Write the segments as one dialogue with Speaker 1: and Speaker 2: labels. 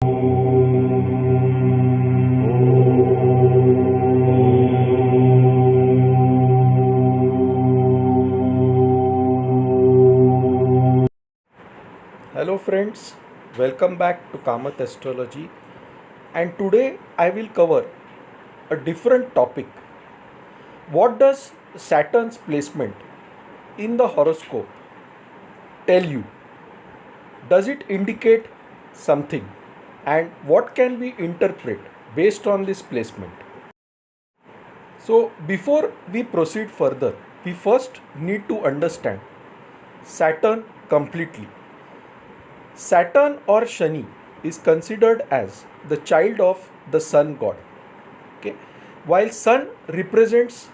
Speaker 1: Hello friends, welcome back to Kamath Astrology, and today I will cover a different topic. What does Saturn's placement in the horoscope tell you? Does it indicate something, and what can we interpret based on this placement? So before we proceed further, we first need to understand Saturn completely. Saturn or Shani is considered as the child of the sun god. Okay? While sun represents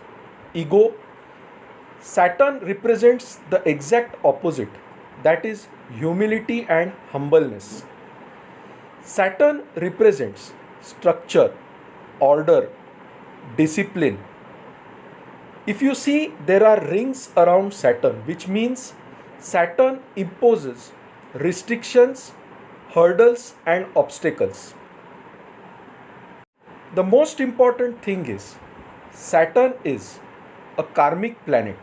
Speaker 1: ego, Saturn represents the exact opposite, that is humility and humbleness. Saturn represents structure, order, discipline. If you see, there are rings around Saturn, which means Saturn imposes restrictions, hurdles, and obstacles. The most important thing is Saturn is a karmic planet,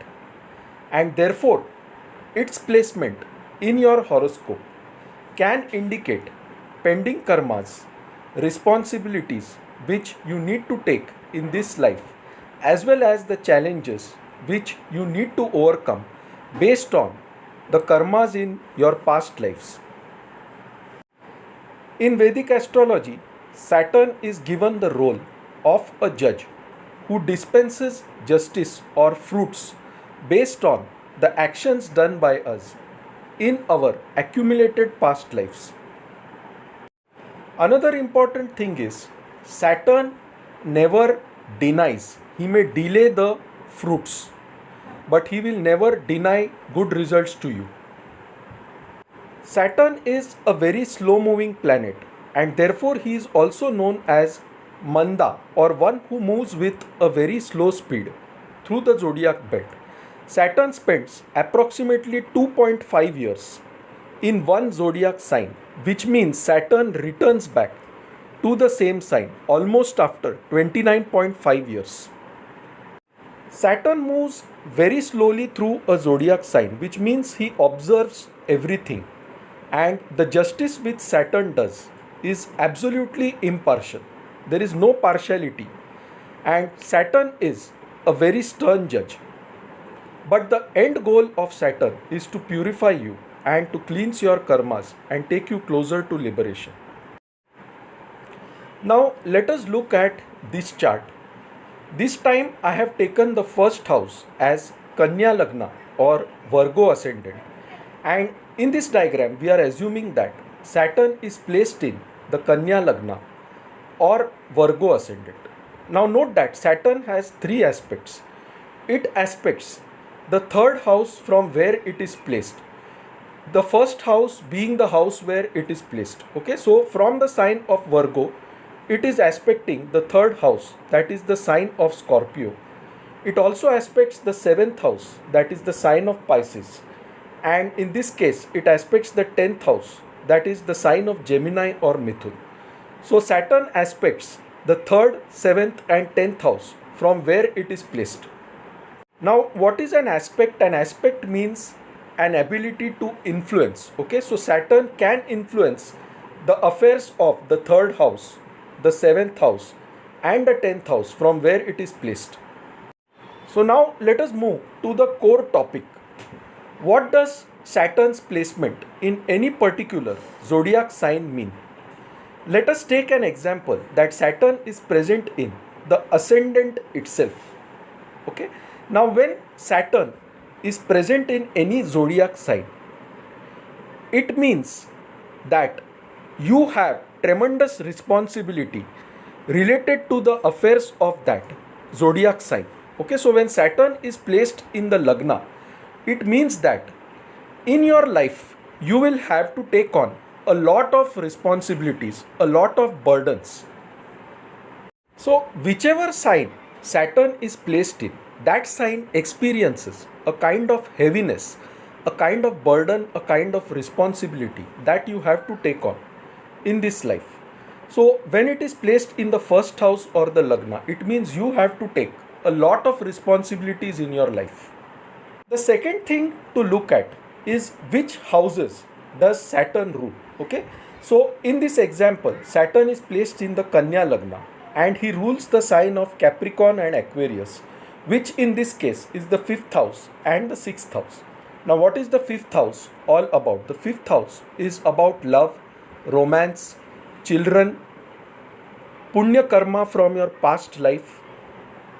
Speaker 1: and therefore its placement in your horoscope can indicate pending karmas, responsibilities which you need to take in this life, as well as the challenges which you need to overcome based on the karmas in your past lives. In Vedic astrology, Saturn is given the role of a judge who dispenses justice or fruits based on the actions done by us in our accumulated past lives. Another important thing is Saturn never denies. He may delay the fruits, but he will never deny good results to you. Saturn is a very slow moving planet, and therefore he is also known as Manda, or one who moves with a very slow speed through the zodiac belt. Saturn spends approximately 2.5 years in one zodiac sign, which means Saturn returns back to the same sign almost after 29.5 years. Saturn moves very slowly through a zodiac sign, which means he observes everything, and the justice which Saturn does is absolutely impartial. There is no partiality, and Saturn is a very stern judge. But the end goal of Saturn is to purify you and to cleanse your karmas and take you closer to liberation. Now let us look at this chart. This time I have taken the first house as Kanya Lagna or Virgo ascendant, and in this diagram we are assuming that Saturn is placed in the Kanya Lagna or Virgo ascendant. Now note that Saturn has three aspects. It aspects the third house from where it is placed, the first house being the house where it is placed. Okay, so from the sign of Virgo, it is aspecting the third house, that is the sign of Scorpio. It also aspects the seventh house, that is the sign of Pisces, and in this case it aspects the 10th house, that is the sign of Gemini or Mithun. So Saturn aspects the 3rd, 7th and 10th house from where it is placed. Now what is an aspect? An aspect means an ability to influence. Okay, so Saturn can influence the affairs of the 3rd house, the 7th house and the 10th house from where it is placed. So now let us move to the core topic. What does Saturn's placement in any particular zodiac sign mean? Let us take an example that Saturn is present in the ascendant itself. Okay, now when Saturn is present in any zodiac sign, it means that you have tremendous responsibility related to the affairs of that zodiac sign. Okay, so when Saturn is placed in the Lagna, it means that in your life you will have to take on a lot of responsibilities, a lot of burdens. So whichever sign Saturn is placed in, that sign experiences a kind of heaviness, a kind of burden, a kind of responsibility that you have to take on in this life. So when it is placed in the first house or the Lagna, it means you have to take a lot of responsibilities in your life. The second thing to look at is which houses does Saturn rule. Okay, so in this example, Saturn is placed in the Kanya Lagna and he rules the sign of Capricorn and Aquarius, which in this case is the fifth house and the sixth house. Now, what is the fifth house all about? The fifth house is about love, romance, children, punya karma from your past life.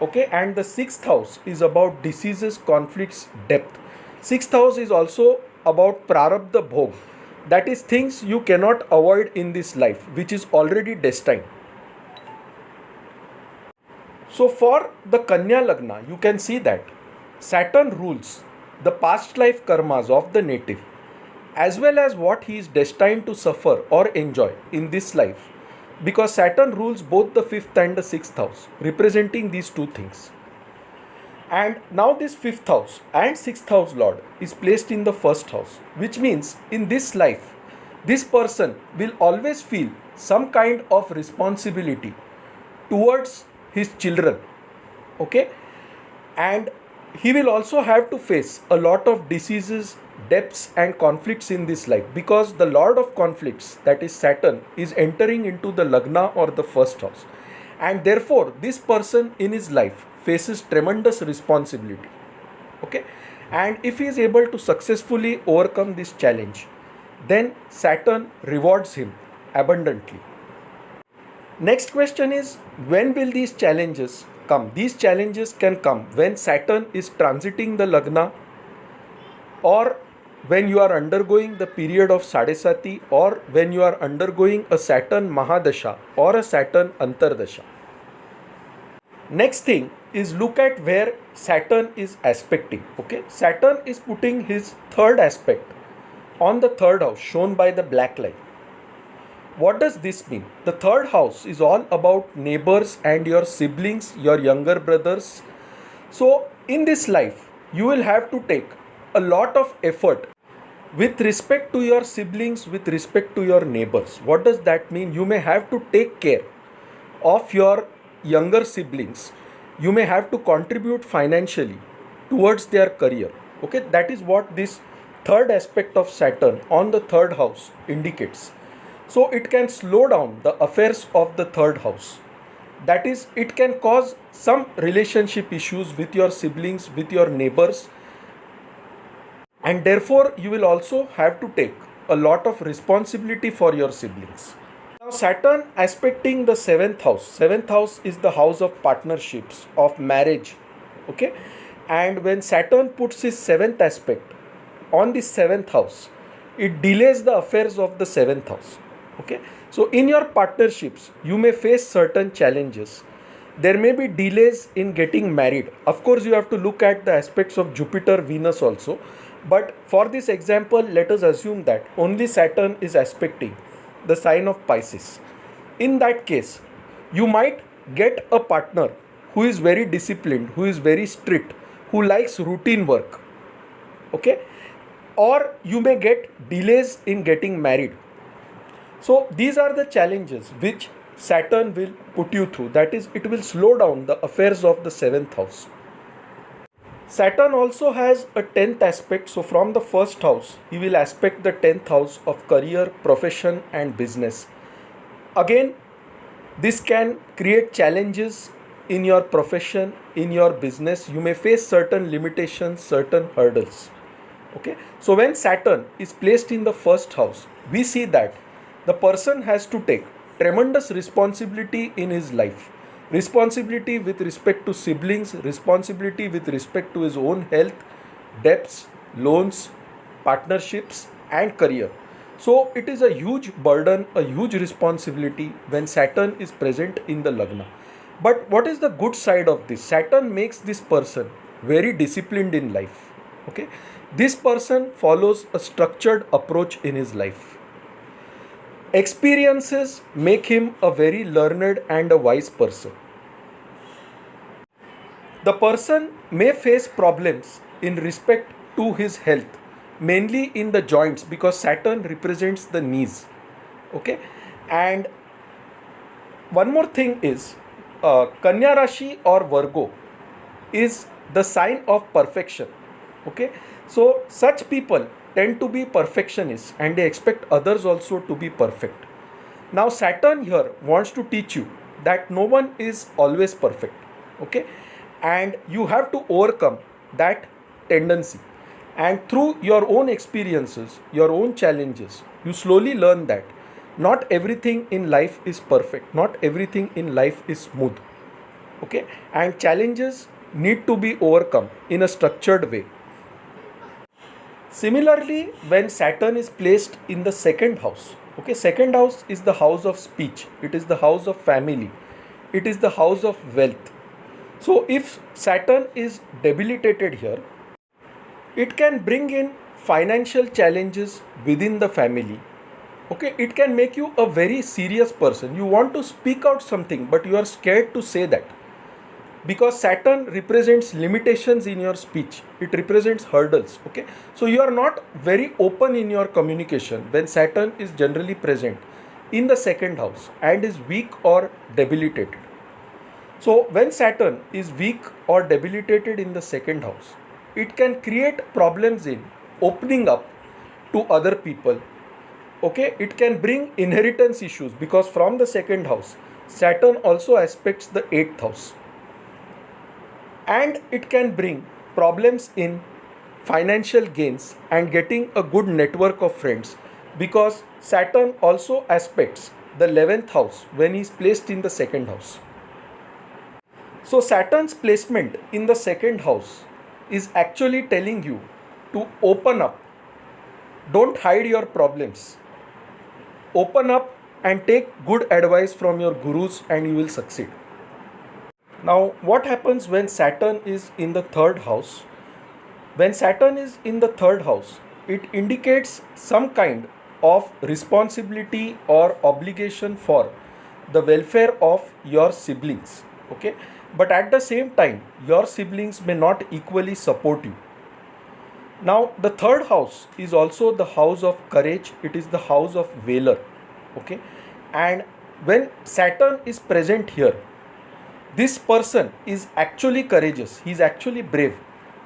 Speaker 1: Okay, and the sixth house is about diseases, conflicts, depth. Sixth house is also about prarabdha bhog, that is things you cannot avoid in this life, which is already destined. So for the Kanya Lagna, you can see that Saturn rules the past life karmas of the native, as well as what he is destined to suffer or enjoy in this life, because Saturn rules both the fifth and the sixth house, representing these two things. And now this fifth house and sixth house lord is placed in the first house, which means in this life, this person will always feel some kind of responsibility towards his children. Okay, and he will also have to face a lot of diseases, depths and conflicts in this life, because the lord of conflicts, that is Saturn, is entering into the Lagna or the first house, and therefore this person in his life faces tremendous responsibility. Okay, and if he is able to successfully overcome this challenge, then Saturn rewards him abundantly. Next question is, when will these challenges come? These challenges can come when Saturn is transiting the Lagna, or when you are undergoing the period of Sadesati, or when you are undergoing a Saturn Mahadasha or a Saturn Antardasha. Next thing is, look at where Saturn is aspecting. Okay, Saturn is putting his third aspect on the third house shown by the black line. What does this mean? The third house is all about neighbors and your siblings, your younger brothers. So in this life, you will have to take a lot of effort with respect to your siblings, with respect to your neighbors. What does that mean? You may have to take care of your younger siblings. You may have to contribute financially towards their career. Okay, that is what this third aspect of Saturn on the third house indicates. So it can slow down the affairs of the third house. That is, it can cause some relationship issues with your siblings, with your neighbors, and therefore you will also have to take a lot of responsibility for your siblings. Now Saturn aspecting the seventh house. Seventh house is the house of partnerships, of marriage. Okay, and when Saturn puts his seventh aspect on the seventh house, it delays the affairs of the seventh house. Okay, so in your partnerships, you may face certain challenges. There may be delays in getting married. Of course, you have to look at the aspects of Jupiter, Venus also. But for this example, let us assume that only Saturn is aspecting the sign of Pisces. In that case, you might get a partner who is very disciplined, who is very strict, who likes routine work. Okay, or you may get delays in getting married. So these are the challenges which Saturn will put you through. That is, it will slow down the affairs of the seventh house. Saturn also has a 10th aspect. So from the first house, he will aspect the 10th house of career, profession and business. Again, this can create challenges in your profession, in your business. You may face certain limitations, certain hurdles. Okay, so when Saturn is placed in the first house, we see that the person has to take tremendous responsibility in his life. Responsibility with respect to siblings, responsibility with respect to his own health, debts, loans, partnerships and career. So it is a huge burden, a huge responsibility when Saturn is present in the Lagna. But what is the good side of this? Saturn makes this person very disciplined in life. Okay, this person follows a structured approach in his life. Experiences make him a very learned and a wise person. The person may face problems in respect to his health, mainly in the joints, because Saturn represents the knees. Okay, and One more thing is Kanya Rashi or Virgo is the sign of perfection. Okay, so such people tend to be perfectionists and they expect others also to be perfect. Now, Saturn here wants to teach you that no one is always perfect. Okay, and you have to overcome that tendency. And through your own experiences, your own challenges, you slowly learn that not everything in life is perfect, not everything in life is smooth. Okay, and challenges need to be overcome in a structured way. Similarly, when Saturn is placed in the second house, okay, second house is the house of speech, it is the house of family, it is the house of wealth. So, if Saturn is debilitated here, it can bring in financial challenges within the family. Okay, it can make you a very serious person. You want to speak out something, but you are scared to say that because Saturn represents limitations in your speech, it represents hurdles. Okay, so you are not very open in your communication when Saturn is generally present in the second house and is weak or debilitated. So when Saturn is weak or debilitated in the second house, it can create problems in opening up to other people. Okay, it can bring inheritance issues because from the second house Saturn also aspects the 8th house, and it can bring problems in financial gains and getting a good network of friends because Saturn also aspects the 11th house when he is placed in the second house. So Saturn's placement in the second house is actually telling you to open up. Don't hide your problems. Open up and take good advice from your gurus and you will succeed. Now, what happens when Saturn is in the third house? When Saturn is in the third house, it indicates some kind of responsibility or obligation for the welfare of your siblings. Okay, but at the same time, your siblings may not equally support you. Now, the third house is also the house of courage, it is the house of valor. Okay, and when Saturn is present here, this person is actually courageous, he is actually brave,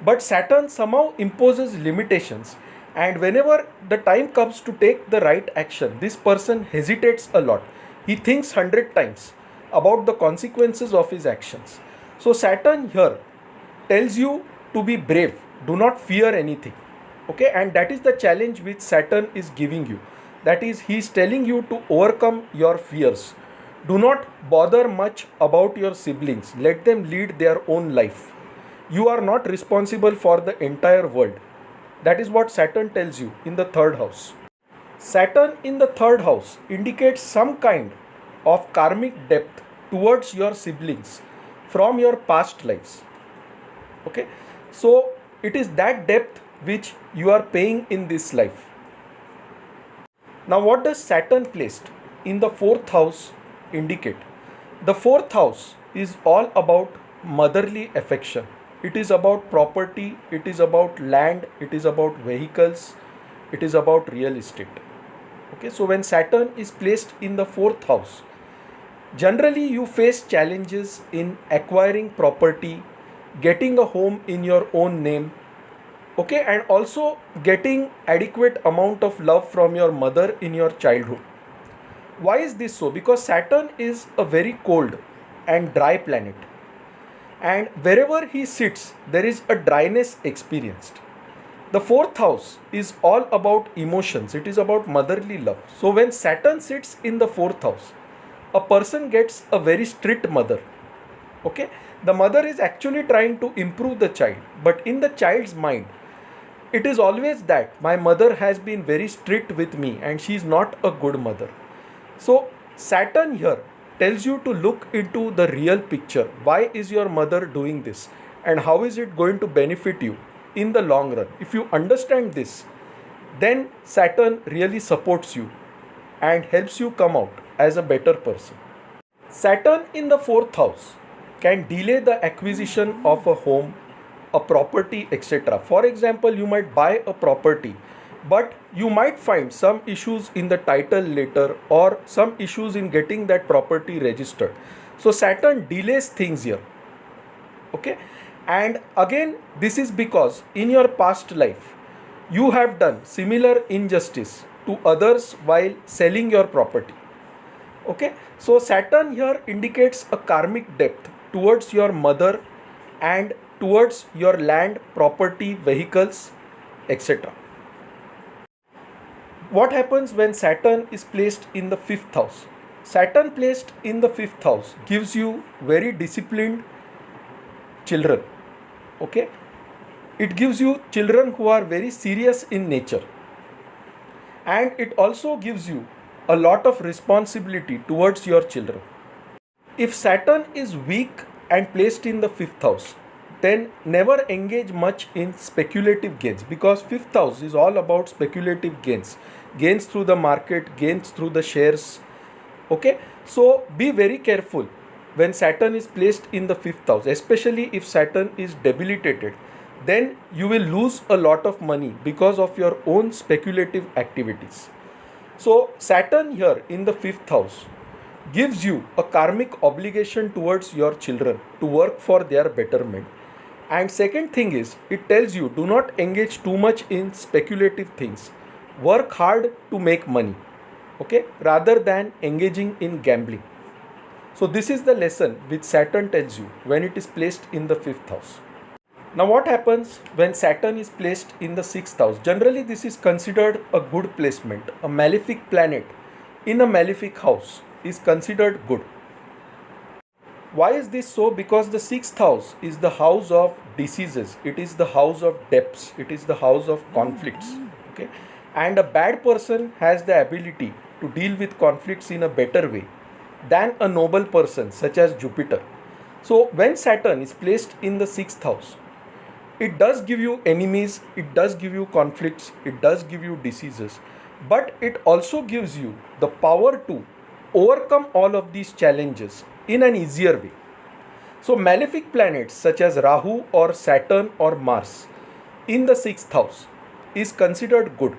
Speaker 1: but Saturn somehow imposes limitations, and whenever the time comes to take the right action, this person hesitates a lot. He thinks 100 times about the consequences of his actions. So Saturn here tells you to be brave, do not fear anything. Okay, and that is the challenge which Saturn is giving you. That is, he is telling you to overcome your fears. Do not bother much about your siblings, let them lead their own life. You are not responsible for the entire world. That is what Saturn tells you in the third house. Saturn in the third house indicates some kind of karmic depth towards your siblings from your past lives. Okay, so it is that depth which you are paying in this life. Now, what does Saturn placed in the fourth house indicate? The fourth house is all about motherly affection. It is about property, it is about land, it is about vehicles, it is about real estate. Okay, so when Saturn is placed in the fourth house, generally you face challenges in acquiring property, getting a home in your own name. Okay, and also getting adequate amount of love from your mother in your childhood. Why is this so? Because Saturn is a very cold and dry planet, and wherever he sits there is a dryness experienced. The fourth house is all about emotions, it is about motherly love. So when Saturn sits in the fourth house, a person gets a very strict mother. Okay, the mother is actually trying to improve the child, but in the child's mind it is always that my mother has been very strict with me and she is not a good mother. So Saturn here tells you to look into the real picture. Why is your mother doing this and how is it going to benefit you in the long run? If you understand this, then Saturn really supports you and helps you come out as a better person. Saturn in the fourth house can delay the acquisition of a home, a property, etc. For example, you might buy a property but you might find some issues in the title later or some issues in getting that property registered. So Saturn delays things here. Okay, and again this is because in your past life you have done similar injustice to others while selling your property. Okay, so Saturn here indicates a karmic depth towards your mother and towards your land, property, vehicles, etc. What happens when Saturn is placed in the fifth house? Saturn placed in the fifth house gives you very disciplined children. Okay, it gives you children who are very serious in nature, and it also gives you a lot of responsibility towards your children. If Saturn is weak and placed in the fifth house, then never engage much in speculative gains, because fifth house is all about speculative gains, gains through the market, gains through the shares. Okay, so be very careful when Saturn is placed in the fifth house, especially if Saturn is debilitated. Then you will lose a lot of money because of your own speculative activities. So Saturn here in the fifth house gives you a karmic obligation towards your children to work for their betterment. And second thing is, it tells you do not engage too much in speculative things. Work hard to make money, okay, rather than engaging in gambling. So this is the lesson which Saturn tells you when it is placed in the fifth house. Now what happens when Saturn is placed in the sixth house? Generally this is considered a good placement. A malefic planet in a malefic house is considered good. Why is this so? Because the sixth house is the house of diseases, it is the house of debts, it is the house of conflicts. Okay, and a bad person has the ability to deal with conflicts in a better way than a noble person such as Jupiter. So when Saturn is placed in the sixth house, it does give you enemies, it does give you conflicts, it does give you diseases, but it also gives you the power to overcome all of these challenges in an easier way. So malefic planets such as Rahu or Saturn or Mars in the sixth house is considered good.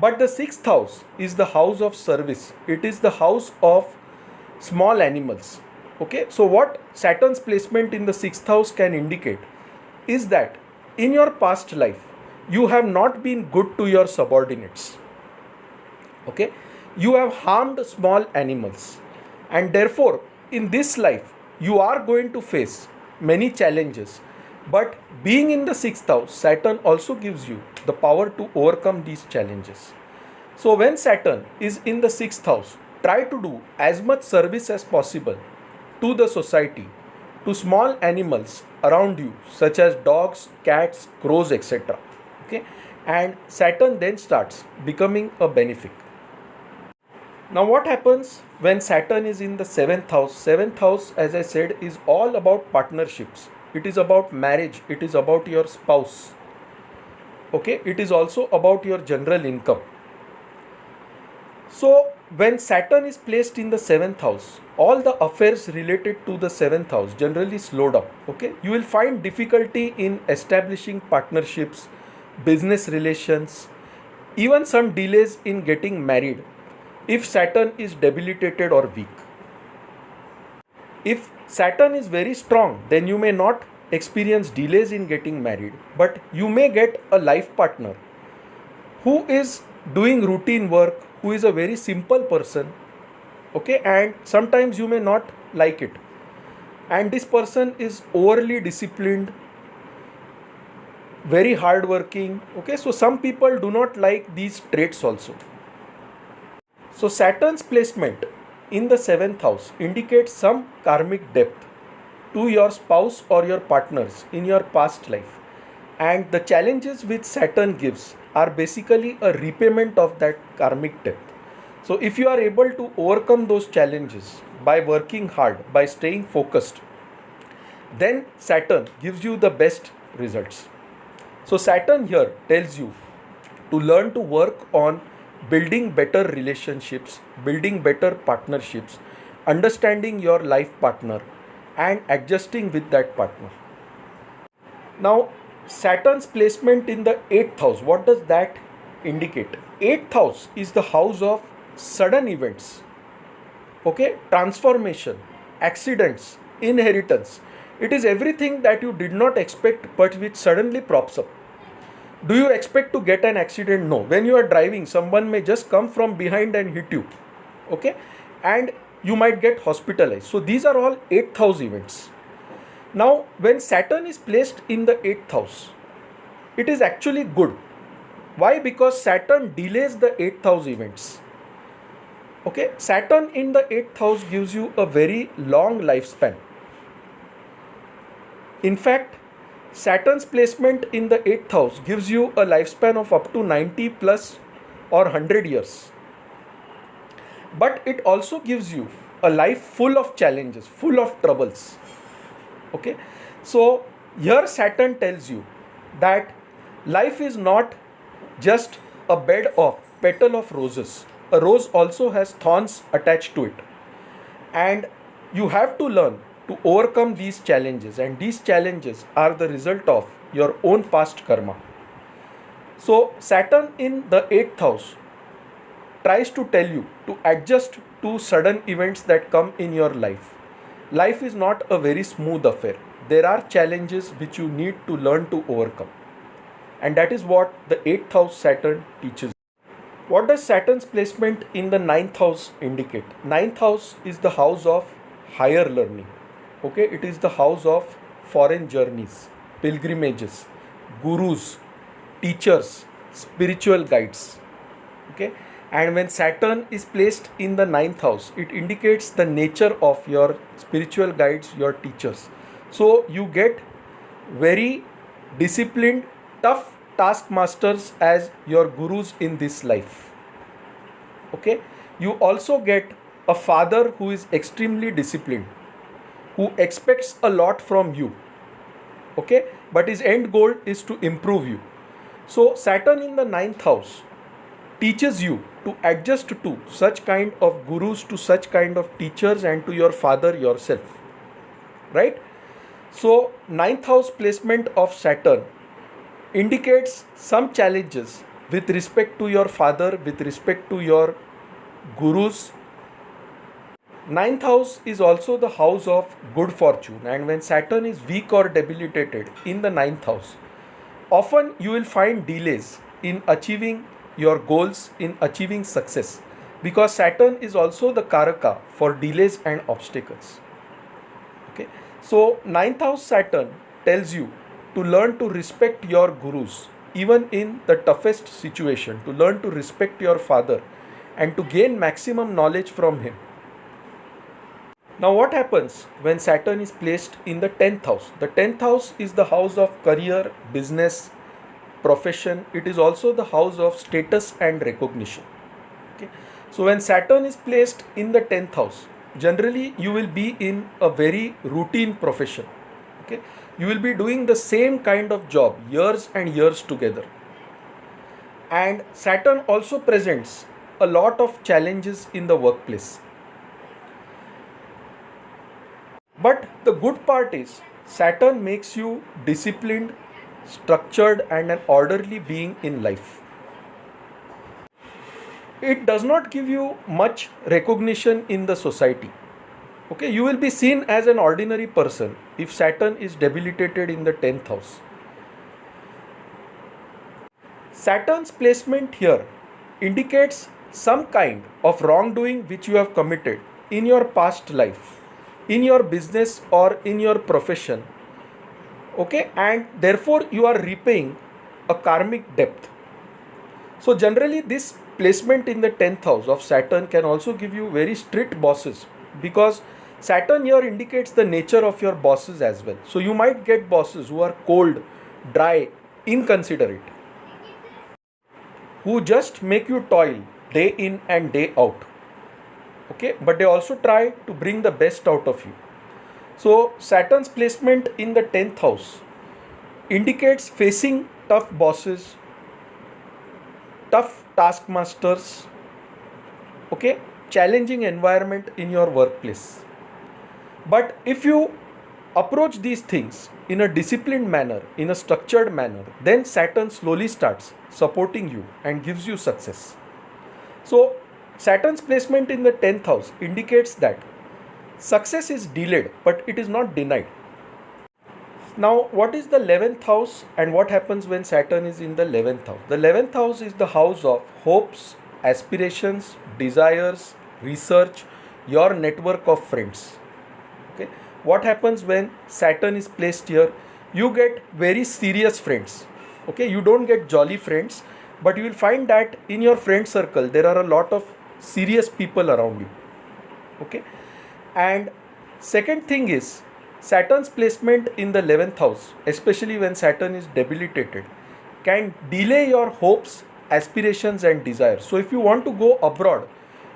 Speaker 1: But the sixth house is the house of service. It is the house of small animals. Okay, so what Saturn's placement in the sixth house can indicate is that in your past life you have not been good to your subordinates. Okay, you have harmed small animals, and therefore in this life you are going to face many challenges. But being in the sixth house, Saturn also gives you the power to overcome these challenges. So when Saturn is in the sixth house, try to do as much service as possible to the society, to small animals around you such as dogs, cats, crows, etc. Okay, and Saturn then starts becoming a benefic. Now what happens when Saturn is in the seventh house? Seventh house, as I said, is all about partnerships. It is about marriage, it is about your spouse. Okay, it is also about your general income. So when Saturn is placed in the seventh house, all the affairs related to the seventh house generally slow down. Okay, you will find difficulty in establishing partnerships, business relations, even some delays in getting married if Saturn is debilitated or weak. If Saturn is very strong, then you may not experience delays in getting married, but you may get a life partner who is doing routine work, who is a very simple person. Okay, and sometimes you may not like it, and this person is overly disciplined, very hardworking. Okay, so some people do not like these traits also. So Saturn's placement in the seventh house indicates some karmic depth to your spouse or your partners in your past life, and the challenges which Saturn gives are basically a repayment of that karmic depth. So if you are able to overcome those challenges by working hard, by staying focused, then Saturn gives you the best results. So Saturn here tells you to learn to work on building better relationships, building better partnerships, understanding your life partner and adjusting with that partner. Now Saturn's placement in the 8th house, what does that indicate? 8th house is the house of sudden events, okay, transformation, accidents, inheritance. It is everything that you did not expect but which suddenly props up. Do you expect to get an accident? No. When you are driving, someone may just come from behind and hit you, okay, and you might get hospitalized. So these are all 8th house events. Now when Saturn is placed in the 8th house, it is actually good. Why? Because Saturn delays the 8th house events. Okay, Saturn in the 8th house gives you a very long lifespan. In fact, Saturn's placement in the 8th house gives you a lifespan of up to 90 plus or 100 years. But it also gives you a life full of challenges, full of troubles. Okay, so here Saturn tells you that life is not just a bed of petal of roses. A rose also has thorns attached to it, and you have to learn to overcome these challenges, and these challenges are the result of your own past karma. So Saturn in the 8th house tries to tell you to adjust to sudden events that come in your life. Life is not a very smooth affair. There are challenges which you need to learn to overcome. And that is what the 8th house Saturn teaches. What does Saturn's placement in the 9th house indicate? 9th house is the house of higher learning. Okay, it is the house of foreign journeys, pilgrimages, gurus, teachers, spiritual guides. Okay, and when Saturn is placed in the 9th house, it indicates the nature of your spiritual guides, your teachers. So you get very disciplined, tough taskmasters as your gurus in this life. Okay, you also get a father who is extremely disciplined, who expects a lot from you, okay, but his end goal is to improve you. So Saturn in the 9th house teaches you to adjust to such kind of gurus, to such kind of teachers, and to your father yourself, right? So 9th house placement of Saturn indicates some challenges with respect to your father, with respect to your gurus. 9th house is also the house of good fortune, and when Saturn is weak or debilitated in the 9th house, often you will find delays in achieving your goals, in achieving success, because Saturn is also the Karaka for delays and obstacles. Okay, so 9th house Saturn tells you to learn to respect your gurus even in the toughest situation, to learn to respect your father and to gain maximum knowledge from him. Now what happens when Saturn is placed in the 10th house? The 10th house is the house of career, business, profession. It is also the house of status and recognition. Okay, so when Saturn is placed in the 10th house, generally you will be in a very routine profession. Okay, you will be doing the same kind of job years and years together. And Saturn also presents a lot of challenges in the workplace. But the good part is Saturn makes you disciplined, structured, and an orderly being in life. It does not give you much recognition in the society. Okay, you will be seen as an ordinary person if Saturn is debilitated in the 10th house. Saturn's placement here indicates some kind of wrongdoing which you have committed in your past life, in your business or in your profession. Okay, and therefore you are repaying a karmic debt. So generally this placement in the 10th house of Saturn can also give you very strict bosses, because Saturn here indicates the nature of your bosses as well. So you might get bosses who are cold, dry, inconsiderate, who just make you toil day in and day out. Okay, but they also try to bring the best out of you. So Saturn's placement in the 10th house indicates facing tough bosses, tough taskmasters, challenging environment in your workplace. But if you approach these things in a disciplined manner, in a structured manner, then Saturn slowly starts supporting you and gives you success. So, Saturn's placement in the 10th house indicates that success is delayed but it is not denied. Now, what is the 11th house and what happens when Saturn is in the 11th house? The 11th house is the house of hopes, aspirations, desires, research, your network of friends. Okay, what happens when Saturn is placed here? You get very serious friends. Okay, you don't get jolly friends, but you will find that in your friend circle there are a lot of serious people around you. Okay, and second thing is Saturn's placement in the 11th house, especially when Saturn is debilitated, can delay your hopes, aspirations, and desires. So, if you want to go abroad,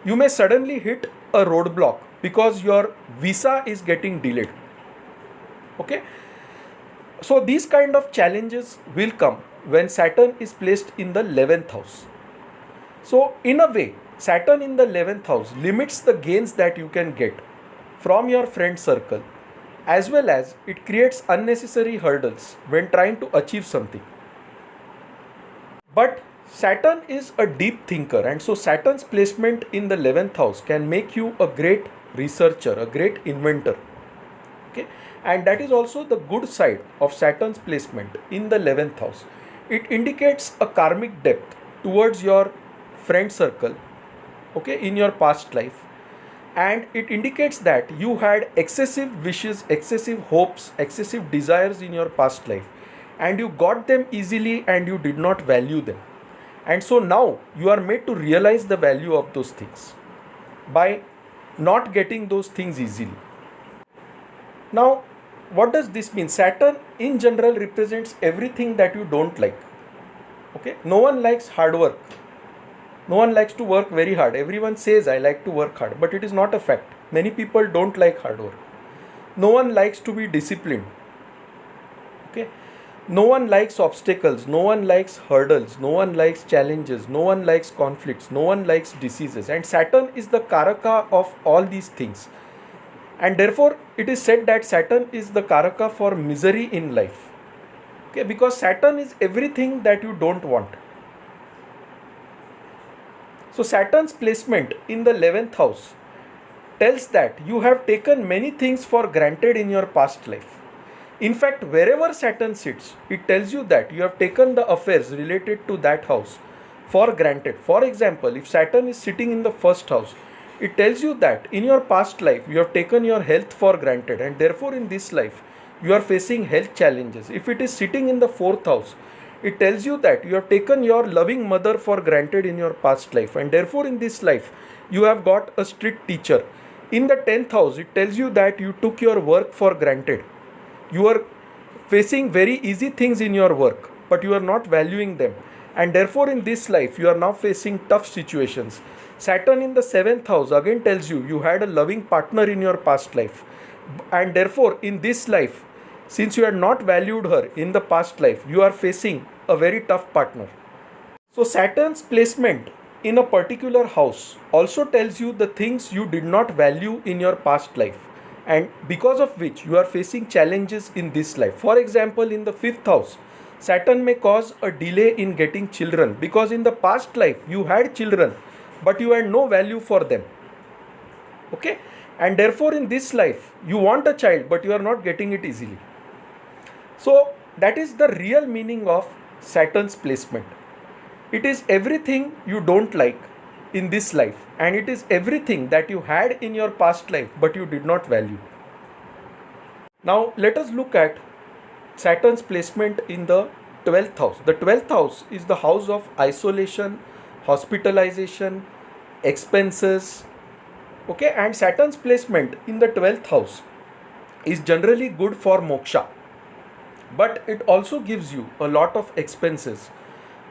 Speaker 1: you may suddenly hit a roadblock because your visa is getting delayed. Okay, so these kind of challenges will come when Saturn is placed in the 11th house. So, in a way, Saturn in the 11th house limits the gains that you can get from your friend circle, as well as it creates unnecessary hurdles when trying to achieve something. But Saturn is a deep thinker, and so Saturn's placement in the 11th house can make you a great researcher, a great inventor. Okay, and that is also the good side of Saturn's placement in the 11th house. It indicates a karmic depth towards your friend circle, okay, in your past life, and it indicates that you had excessive wishes, excessive hopes, excessive desires in your past life, and you got them easily and you did not value them. And so now you are made to realize the value of those things by not getting those things easily. Now, what does this mean? Saturn in general represents everything that you don't like. Okay, no one likes hard work. No one likes to work very hard. Everyone says I like to work hard, but it is not a fact. Many people don't like hard work. No one likes to be disciplined. Okay, no one likes obstacles. No one likes hurdles. No one likes challenges. No one likes conflicts. No one likes diseases. And Saturn is the Karaka of all these things. And therefore, it is said that Saturn is the Karaka for misery in life. Okay, because Saturn is everything that you don't want. So Saturn's placement in the 11th house tells that you have taken many things for granted in your past life. In fact, wherever Saturn sits, it tells you that you have taken the affairs related to that house for granted. For example, if Saturn is sitting in the first house, it tells you that in your past life you have taken your health for granted, and therefore in this life you are facing health challenges. If it is sitting in the fourth house, it tells you that you have taken your loving mother for granted in your past life, and therefore in this life you have got a strict teacher. In the 10th house, it tells you that you took your work for granted. You are facing very easy things in your work, but you are not valuing them, and therefore in this life you are now facing tough situations. Saturn in the 7th house again tells you you had a loving partner in your past life, and therefore in this life, since you had not valued her in the past life, you are facing a very tough partner. So Saturn's placement in a particular house also tells you the things you did not value in your past life, and because of which you are facing challenges in this life. For example, in the 5th house, Saturn may cause a delay in getting children because in the past life you had children but you had no value for them. Okay, and therefore in this life you want a child but you are not getting it easily. So that is the real meaning of Saturn's placement. It is everything you don't like in this life, and it is everything that you had in your past life but you did not value. Now let us look at Saturn's placement in the 12th house. The 12th house is the house of isolation, hospitalization, expenses. Okay, and Saturn's placement in the 12th house is generally good for moksha, but it also gives you a lot of expenses,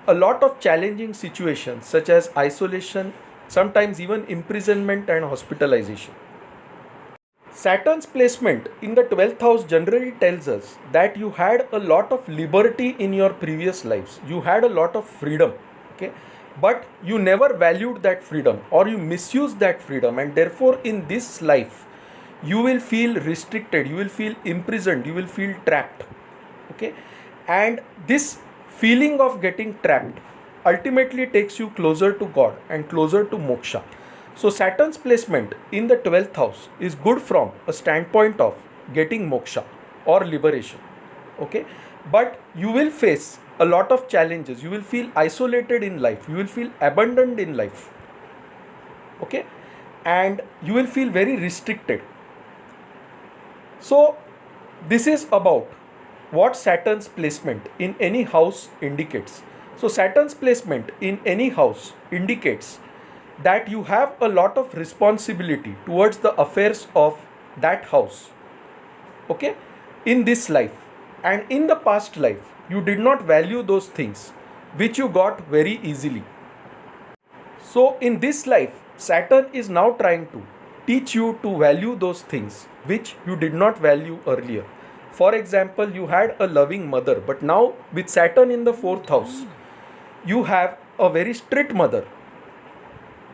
Speaker 1: a lot of challenging situations such as isolation, sometimes even imprisonment and hospitalization. Saturn's placement in the 12th house generally tells us that you had a lot of liberty in your previous lives. You had a lot of freedom, okay? But you never valued that freedom, or you misused that freedom, and therefore in this life you will feel restricted, you will feel imprisoned, you will feel trapped. Okay, and this feeling of getting trapped ultimately takes you closer to God and closer to moksha. So Saturn's placement in the 12th house is good from a standpoint of getting moksha or liberation. Okay, but you will face a lot of challenges, you will feel isolated in life, you will feel abandoned in life. Okay, and you will feel very restricted. So this is about what Saturn's placement in any house indicates. So Saturn's placement in any house indicates that you have a lot of responsibility towards the affairs of that house. Okay, in this life, and in the past life you did not value those things which you got very easily. So in this life, Saturn is now trying to teach you to value those things which you did not value earlier. For example, you had a loving mother, but now with Saturn in the 4th house, you have a very strict mother.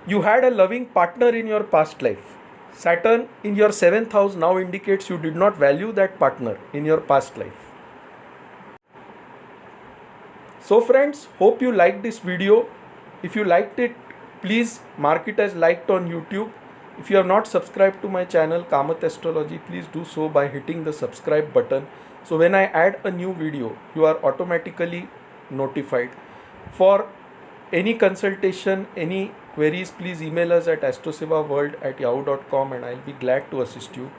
Speaker 1: You had a loving partner in your past life. Saturn in your 7th house now indicates you did not value that partner in your past life. So friends, hope you liked this video. If you liked it, please mark it as liked on YouTube. If you have not subscribed to my channel Kamath Astrology, please do so by hitting the subscribe button. So when I add a new video, you are automatically notified. For any consultation, any queries, please email us at astrosevaworld@yahoo.com and I'll be glad to assist you.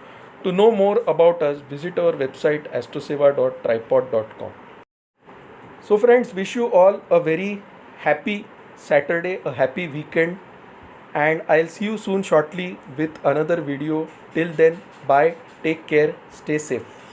Speaker 1: To know more about us, visit our website astroseva.tripod.com. So friends, wish you all a very happy Saturday, a happy weekend, and I'll see you soon shortly with another video. Till then, bye, take care, stay safe.